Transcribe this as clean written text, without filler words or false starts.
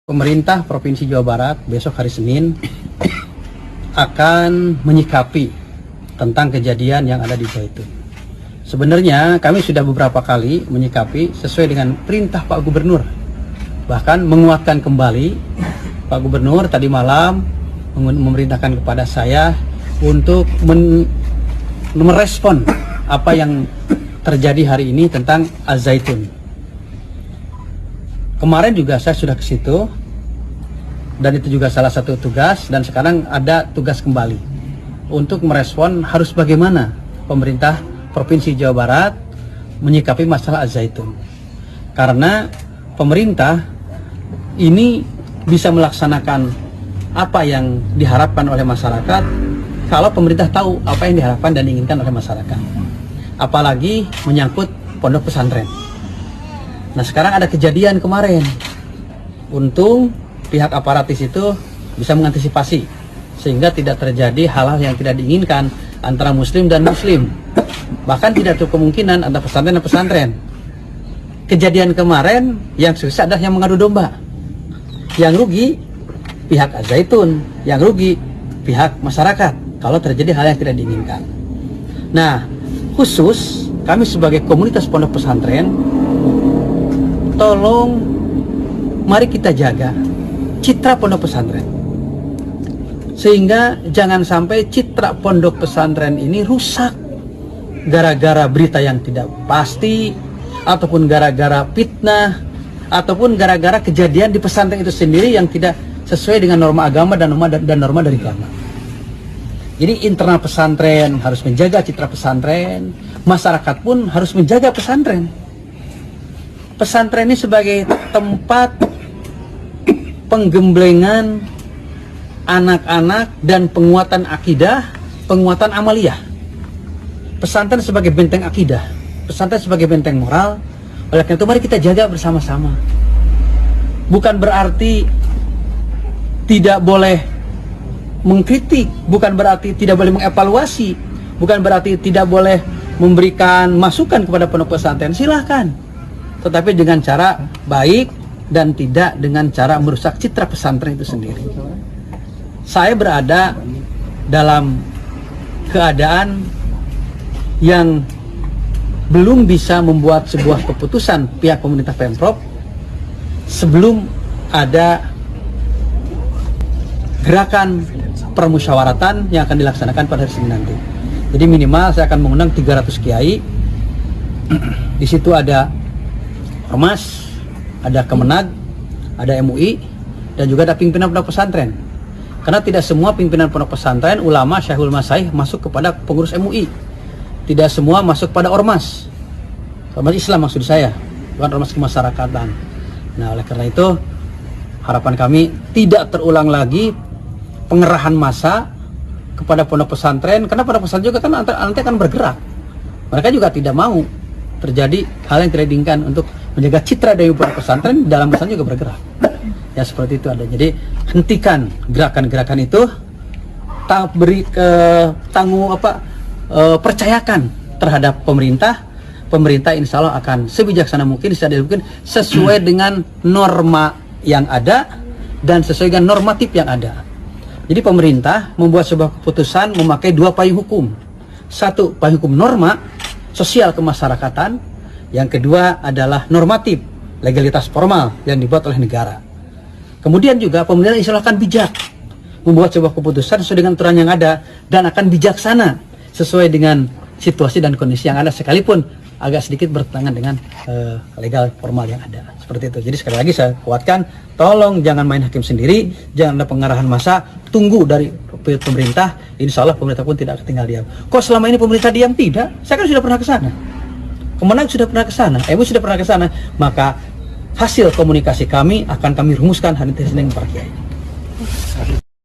Pemerintah Provinsi Jawa Barat besok hari Senin akan menyikapi tentang kejadian yang ada di Zaitun. Sebenarnya kami sudah beberapa kali menyikapi sesuai dengan perintah Pak Gubernur. Bahkan menguatkan kembali Pak Gubernur tadi malam memerintahkan kepada saya untuk merespon apa yang terjadi hari ini tentang Az-Zaitun. Kemarin juga saya sudah ke situ dan itu juga salah satu tugas, dan sekarang ada tugas kembali untuk merespon harus bagaimana pemerintah Provinsi Jawa Barat menyikapi masalah Az-Zaitun. Karena pemerintah ini bisa melaksanakan apa yang diharapkan oleh masyarakat kalau pemerintah tahu apa yang diharapkan dan diinginkan oleh masyarakat. Apalagi menyangkut pondok pesantren. Nah, sekarang ada kejadian kemarin. Untung pihak aparatus itu bisa mengantisipasi sehingga tidak terjadi hal-hal yang tidak diinginkan antara muslim dan muslim. Bahkan tidak ada kemungkinan antara pesantren dan pesantren. Kejadian kemarin yang susah adalah yang mengadu domba. Yang rugi pihak Az-Zaitun, yang rugi pihak masyarakat kalau terjadi hal yang tidak diinginkan. Nah, khusus kami sebagai komunitas pondok pesantren, tolong mari kita jaga citra pondok pesantren, sehingga jangan sampai citra pondok pesantren ini rusak gara-gara berita yang tidak pasti, ataupun gara-gara fitnah, ataupun gara-gara kejadian di pesantren itu sendiri yang tidak sesuai dengan norma agama dan norma dari agama. Jadi internal pesantren harus menjaga citra pesantren, masyarakat pun harus menjaga pesantren. Pesantren ini sebagai tempat penggemblengan anak-anak dan penguatan akidah, penguatan amaliyah. Pesantren sebagai benteng akidah, pesantren sebagai benteng moral. Oleh karena itu mari kita jaga bersama-sama. Bukan berarti tidak boleh mengkritik, bukan berarti tidak boleh mengevaluasi, bukan berarti tidak boleh memberikan masukan kepada pondok pesantren. Silahkan, tetapi dengan cara baik dan tidak dengan cara merusak citra pesantren itu sendiri. Saya berada dalam keadaan yang belum bisa membuat sebuah keputusan pihak pemerintah Pemprov sebelum ada gerakan permusyawaratan yang akan dilaksanakan pada hari Senin nanti. Jadi minimal saya akan mengundang 300 kiai. Di situ ada Ormas, ada Kemenag, ada MUI, dan juga ada pimpinan pondok pesantren. Karena tidak semua pimpinan pondok pesantren, ulama, syekhul masyayikh masuk kepada pengurus MUI. Tidak semua masuk pada Ormas. Ormas Islam maksud saya, bukan Ormas kemasyarakatan. Nah, oleh karena itu harapan kami tidak terulang lagi pengerahan massa kepada pondok pesantren, karena pondok pesantren juga kan nanti akan bergerak. Mereka juga tidak mau terjadi hal yang tidak diinginkan untuk menjaga citra dari pondok pesantren, dalam pesantren juga bergerak. Ya seperti itu ada. Jadi hentikan gerakan-gerakan itu, percayakan terhadap pemerintah. Pemerintah insya Allah akan sebijaksana mungkin, sesuai dengan norma yang ada dan sesuai dengan normatif yang ada. Jadi pemerintah membuat sebuah keputusan memakai dua payung hukum. Satu, payung hukum norma sosial kemasyarakatan. Yang kedua adalah normatif, legalitas formal yang dibuat oleh negara. Kemudian juga pemerintah insya Allah akan bijak membuat sebuah keputusan sesuai dengan aturan yang ada, dan akan bijaksana sesuai dengan situasi dan kondisi yang ada, sekalipun agak sedikit bertentangan dengan legal formal yang ada. Seperti itu. Jadi sekali lagi saya kuatkan, tolong jangan main hakim sendiri, jangan ada pengarahan massa, tunggu dari pemerintah. Insya Allah pemerintah pun tidak ketinggal diam. Kok selama ini pemerintah diam? Tidak, saya kan sudah pernah ke sana. Kemenang sudah pernah ke sana, MUI sudah pernah ke sana. Maka hasil komunikasi kami akan kami rumuskan hari Senin para kiai.